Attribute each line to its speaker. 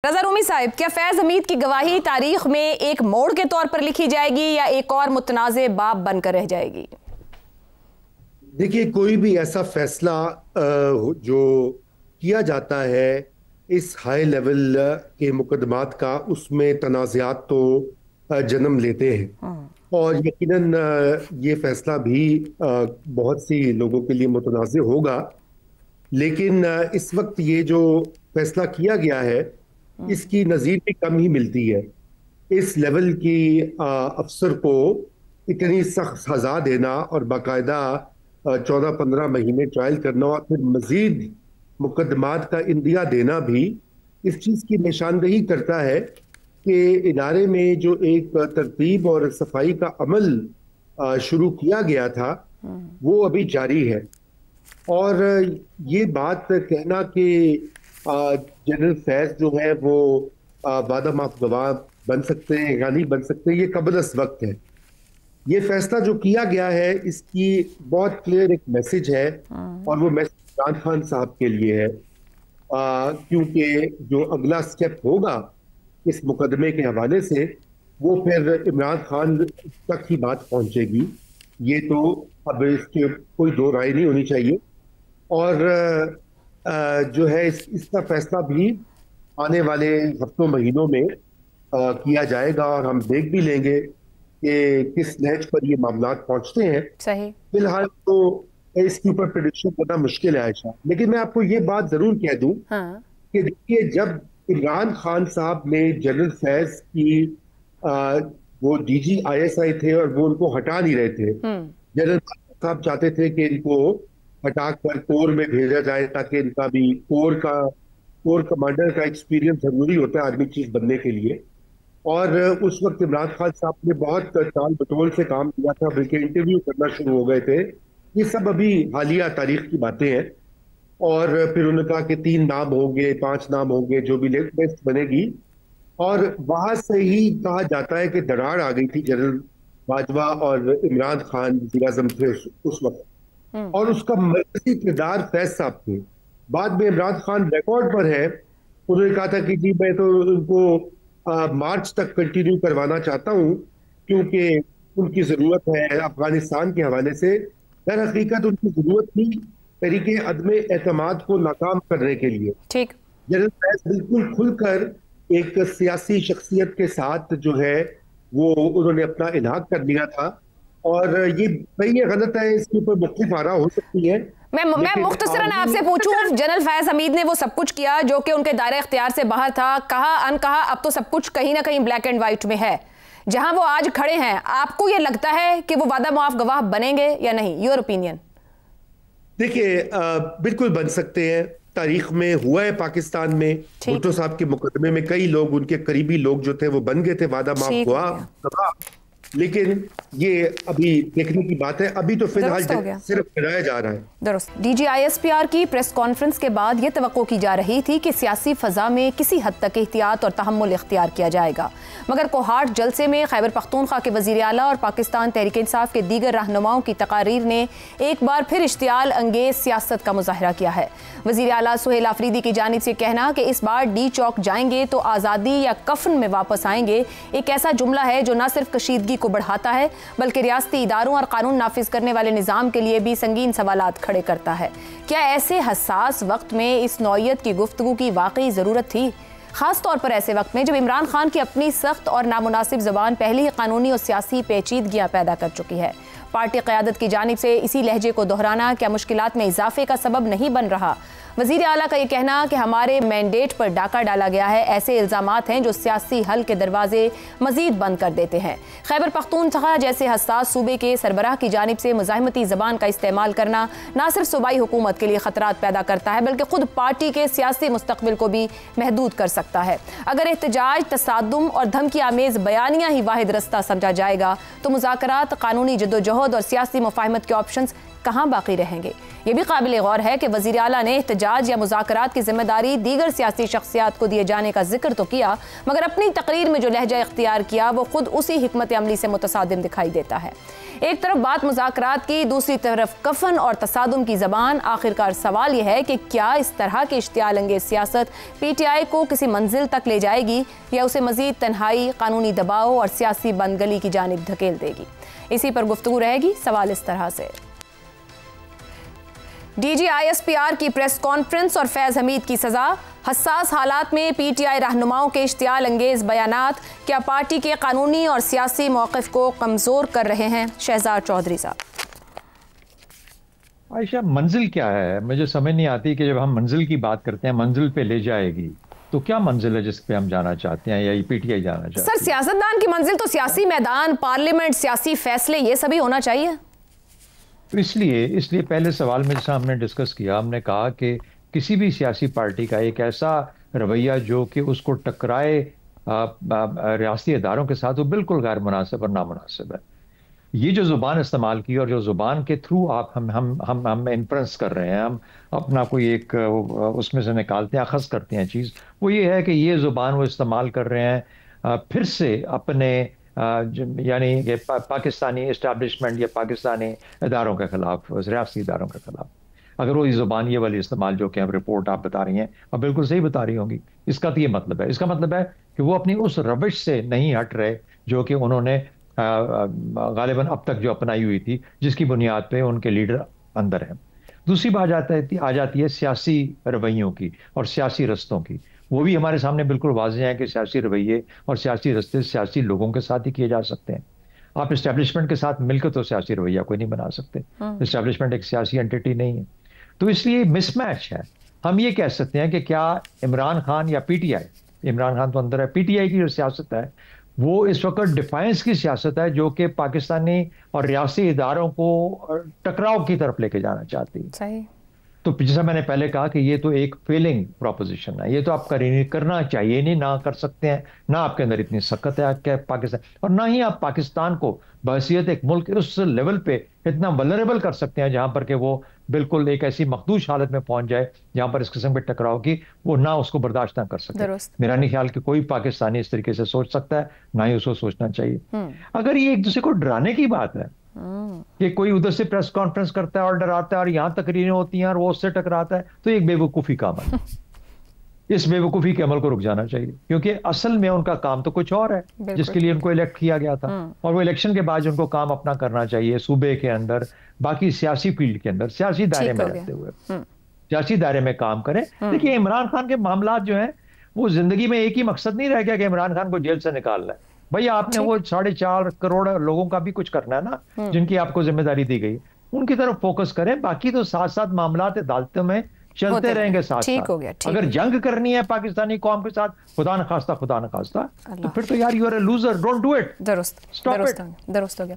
Speaker 1: रज़ा रूमी साहिब, क्या फैज़ हमीद की गवाही तारीख में एक मोड़ के तौर पर लिखी जाएगी या एक और मुतनाज़े बाब बनकर रह जाएगी?
Speaker 2: देखिए, कोई भी ऐसा फैसला जो किया जाता है इस हाई लेवल के मुकदमात का, उसमें तनाज़ात तो जन्म लेते हैं और यकीनन ये फैसला भी बहुत सी लोगों के लिए मुतनाज़ होगा। लेकिन इस वक्त ये जो फैसला किया गया है इसकी नज़ीर भी कम ही मिलती है। इस लेवल की अफसर को इतनी सख्त सजा देना और बाकायदा 14-15 महीने ट्रायल करना और फिर मजीद मुकदमात का इंदिया देना भी इस चीज़ की निशानदही करता है कि इदारे में जो एक तरतीब और सफाई का अमल शुरू किया गया था वो अभी जारी है। और ये बात कहना कि जनरल फैज जो है वो वादा माफ गवाह बन सकते हैं या नहीं बन सकते, ये कबलस वक्त है। ये फैसला जो किया गया है इसकी बहुत क्लियर एक मैसेज है और वो मैसेज इमरान खान साहब के लिए है, क्योंकि जो अगला स्टेप होगा इस मुकदमे के हवाले से वो फिर इमरान खान तक ही बात पहुंचेगी। ये तो अब इसके कोई दो राय नहीं होनी चाहिए। और जो है इसका फैसला भी आने वाले हफ्तों महीनों में किया जाएगा और हम देख भी लेंगे कि किस नहज पर ये मामला पहुंचते हैं।
Speaker 1: सही।
Speaker 2: फिलहाल तो इसके ऊपर प्रेडिक्शन करना मुश्किल है आयशा, लेकिन मैं आपको ये बात जरूर कह दूं कि देखिए, जब इमरान खान साहब ने जनरल फैज की वो डीजी ISI थे और वो उनको हटा नहीं रहे थे। जनरल साहब चाहते थे कि इनको हटाकर कोर में भेजा जाए ताकि इनका भी कोर कमांडर का एक्सपीरियंस जरूरी होता है आर्मी चीफ बनने के लिए। और उस वक्त इमरान खान साहब ने बहुत टाल बटोल से काम किया था, बल्कि इंटरव्यू करना शुरू हो गए थे। ये सब अभी हालिया तारीख की बातें हैं। और फिर उन्होंने कहा कि 3 नाम होंगे, 5 नाम होंगे, जो भी लिस्ट बनेगी। और वहां से ही कहा जाता है कि दरार आ गई थी जनरल बाजवा और इमरान खान वज़ीर-ए-आज़म थे उस वक्त, और उसका मरकजी किरदार फैज साहब थे। बाद में इमरान खान रिकॉर्ड पर है, उन्होंने कहा था कि जी मैं तो उनको मार्च तक कंटिन्यू करवाना चाहता हूं क्योंकि उनकी जरूरत है अफगानिस्तान के हवाले से। दर हकीकत उनकी जरूरत थी तरीके अदम एतमाद को नाकाम करने के लिए।
Speaker 1: ठीक।
Speaker 2: जनरल फैज बिल्कुल खुलकर एक सियासी शख्सियत के साथ जो है वो उन्होंने अपना इल्हाक कर लिया था। और ये सही है गलत है, इसके ऊपर मुख्तलिफ आरा हो सकती है।
Speaker 1: मैं मुख्तसरन आपसे पूछूं, जनरल फैज हमीद ने वो सब कुछ किया जो कि उनके दायरे इख्तियार से बाहर था, कहा अनकहा, अब तो सब कुछ कहीं ना कहीं ब्लैक एंड व्हाइट में है। जहां वो आज खड़े हैं, आपको ये लगता है कि वो वादा माफ गवाह बनेंगे या नहीं? Your opinion.
Speaker 2: देखिए, बिल्कुल बन सकते हैं। तारीख में हुआ है पाकिस्तान में, भुट्टो साहब के मुकदमे में कई लोग, उनके करीबी लोग जो थे वो बन गए थे वादा माफ गवाह। लेकिन ये अभी देखने की बात है, अभी तो फिलहाल सिर्फ कराया जा रहा है।
Speaker 1: दुरुस्त। DG ISPR की प्रेस कॉन्फ्रेंस के बाद ये तवक्को की जा रही थी कि सियासी फजा में किसी हद तक एहतियात और तहम्मुल इख्तियार किया जाएगा, मगर कोहाट जलसे में खैबर पख्तूनख्वा के वजीर आला और पाकिस्तान तहरीक इंसाफ के दीगर रहनुमाओं की तकारीर ने एक बार फिर इश्तियाल अंगेज सियासत का मुजाहरा किया है। वजीर आला सुहेल आफरीदी की जानिब से कहना कि इस बार D चौक जाएंगे तो आज़ादी या कफन में वापस आएंगे, एक ऐसा जुमला है जो न सिर्फ कशीदगी को बढ़ाता है बल्कि रियासती इदारों और कानून नाफिज करने वाले निज़ाम के लिए भी संगीन सवालात खड़े करता है। क्या ऐसे हसास वक्त में इस नौयत की गुफ्तगू की वाकई ज़रूरत थी, खास तौर पर ऐसे वक्त में जब इमरान खान की अपनी सख्त और नामुनासिब ज़बान पहले ही कानूनी और सियासी पेचीदगियाँ पैदा कर चुकी है? पार्टी क़यादत की जानिब से इसी लहजे को दोहराना क्या मुश्किलात में इजाफे का सबब नहीं बन रहा? वज़ीर आला का ये कहना कि हमारे मैंडेट पर डाका डाला गया है, ऐसे इल्ज़ामात हैं जो सियासी हल के दरवाजे मजीद बंद कर देते हैं। खैबर पख्तूनख्वा जैसे हसास सूबे के सरबराह की जानिब से मुज़ाहिमती ज़बान का इस्तेमाल करना न सिर्फ सूबाई हुकूमत के लिए ख़तरात पैदा करता है बल्कि खुद पार्टी के सियासी मुस्तकबिल को भी महदूद कर सकता है। अगर एहतजाज, तसादुम और धमकी आमेज़ बयानियाँ ही वाहिद रास्ता समझा जाएगा तो मुज़ाकरात, कानूनी जद्दोजहद और सियासी मुफाहमत के ऑप्शंस कहाँ बाकी रहेंगे? यह भी काबिल गौर है कि वज़ीर आला ने एहतजाज या मुज़ाकरात की जिम्मेदारी दीगर सियासी शख्सियात को दिए जाने का जिक्र तो किया, मगर अपनी तकरीर में जो लहजा इख्तियार किया वो खुद उसी हिकमत अमली से मुतसादिम दिखाई देता है। एक तरफ बात मुज़ाकरात की, दूसरी तरफ कफन और तसादुम की ज़बान। आखिरकार सवाल यह है कि क्या इस तरह की इश्तियाल अंगेज़ सियासत PTI को किसी मंजिल तक ले जाएगी या उसे मज़ीद तन्हाई, कानूनी दबाव और सियासी बंदगली की जानिब धकेल देगी। इसी पर गुफ्तगू रहेगी। सवाल इस तरह से, DG ISPR की प्रेस कॉन्फ्रेंस और फैज़ हमीद की सज़ा, हसास हालात में PTI रहनुमाओं के इश्तियाल अंगेज़ बयानात क्या पार्टी के कानूनी और सियासी मौक़िफ़ को कमज़ोर कर रहे हैं? शहजाद चौधरी साहब।
Speaker 3: आयशा, मंजिल क्या है? मुझे समझ नहीं आती कि जब हम मंजिल की बात करते हैं, मंजिल पे ले जाएगी, तो क्या मंजिल है जिस पे हम जाना चाहते हैं या PTI जाना चाहते हैं?
Speaker 1: सर, सियासतदान की मंजिल तो सियासी मैदान, पार्लियामेंट, सियासी फैसले, ये सभी होना चाहिए।
Speaker 3: तो इसलिए पहले सवाल में जैसा हमने डिस्कस किया, हमने कहा कि किसी भी सियासी पार्टी का एक ऐसा रवैया जो कि उसको टकराए रियासती इदारों के साथ, वो बिल्कुल गैर मुनासिब और नामुनासिब है। ये जो जुबान इस्तेमाल की और जो जुबान के थ्रू आप हम इन्फ्लुएंस कर रहे हैं, हम अपना कोई एक उसमें से निकालते हैं, अखज़ करते हैं चीज़, वो ये है कि ये जुबान वो इस्तेमाल कर रहे हैं फिर से अपने यानी कि पाकिस्तानी इस्टेब्लिशमेंट या पाकिस्तानी इदारों के खिलाफ, रियासती इदारों के खिलाफ। अगर वो ये जुबान ये वाली इस्तेमाल जो कि हम रिपोर्ट आप बता रही हैं, अब बिल्कुल सही बता रही होंगी, इसका तो ये मतलब है, इसका मतलब है कि वो अपनी उस रविश से नहीं हट रहे जो कि उन्होंने गालिबन अब तक जो अपनाई हुई थी, जिसकी बुनियाद पे उनके लीडर अंदर हैं। दूसरी बात आ जाती है सियासी रवैयों की और सियासी रस्तों की। वो भी हमारे सामने बिल्कुल वाज़ेह है कि सियासी रवैये और सियासी रस्ते सियासी लोगों के साथ ही किए जा सकते हैं। आप इस्टेब्लिशमेंट के साथ मिलकर तो सियासी रवैया कोई नहीं बना सकते। इस्टेब्लिशमेंट एक सियासी एंटिटी नहीं है, तो इसलिए मिसमैच है। हम ये कह सकते हैं कि क्या इमरान खान या PTI, इमरान खान तो अंदर है, PTI की जो सियासत है वो इस वक्त डिफाइंस की सियासत है जो कि पाकिस्तानी और रियासी इदारों को टकराव की तरफ लेके जाना चाहती है।
Speaker 1: सही।
Speaker 3: तो जैसा मैंने पहले कहा कि ये तो एक फेलिंग प्रोपोजिशन है, ये तो आप करना चाहिए नहीं, ना कर सकते हैं, ना आपके अंदर इतनी सख्त है कि पाकिस्तान, और ना ही आप पाकिस्तान को बहैसियत एक मुल्क उस लेवल पे इतना वल्नरेबल कर सकते हैं जहां पर कि वो बिल्कुल एक ऐसी मखदूश हालत में पहुंच जाए जहां पर इस किस्म के टकराव की वो ना उसको बर्दाश्त ना कर सके। मेरा नहीं ख्याल कि कोई पाकिस्तानी इस तरीके से सोच सकता है, ना ही उसको सोचना चाहिए। अगर ये एक दूसरे को डराने की बात है कि कोई उधर से प्रेस कॉन्फ्रेंस करता है और डराता है और यहां तकरीरें होती हैं और वो उससे टकराता है, तो एक बेवकूफ़ी का अमल है। इस बेवकूफ़ी के अमल को रुक जाना चाहिए, क्योंकि असल में उनका काम तो कुछ और है जिसके लिए उनको इलेक्ट किया गया था, और वो इलेक्शन के बाद उनको काम अपना करना चाहिए सूबे के अंदर, बाकी सियासी फील्ड के अंदर, सियासी दायरे में रहते हुए सियासी दायरे में काम करें। देखिए, इमरान खान के मामला जो हैं वो जिंदगी में एक ही मकसद नहीं रह गया कि इमरान खान को जेल से निकालना है। भैया, आपने वो 4.5 करोड़ लोगों का भी कुछ करना है ना, जिनकी आपको जिम्मेदारी दी गई, उनकी तरफ फोकस करें। बाकी तो साथ साथ मामला अदालतों में चलते रहेंगे साथ साथ। अगर जंग करनी है पाकिस्तानी कौम के साथ, खुदा न खास्ता, तो फिर तो यार you are a loser, don't do it,
Speaker 1: दुरुस्त हो गया।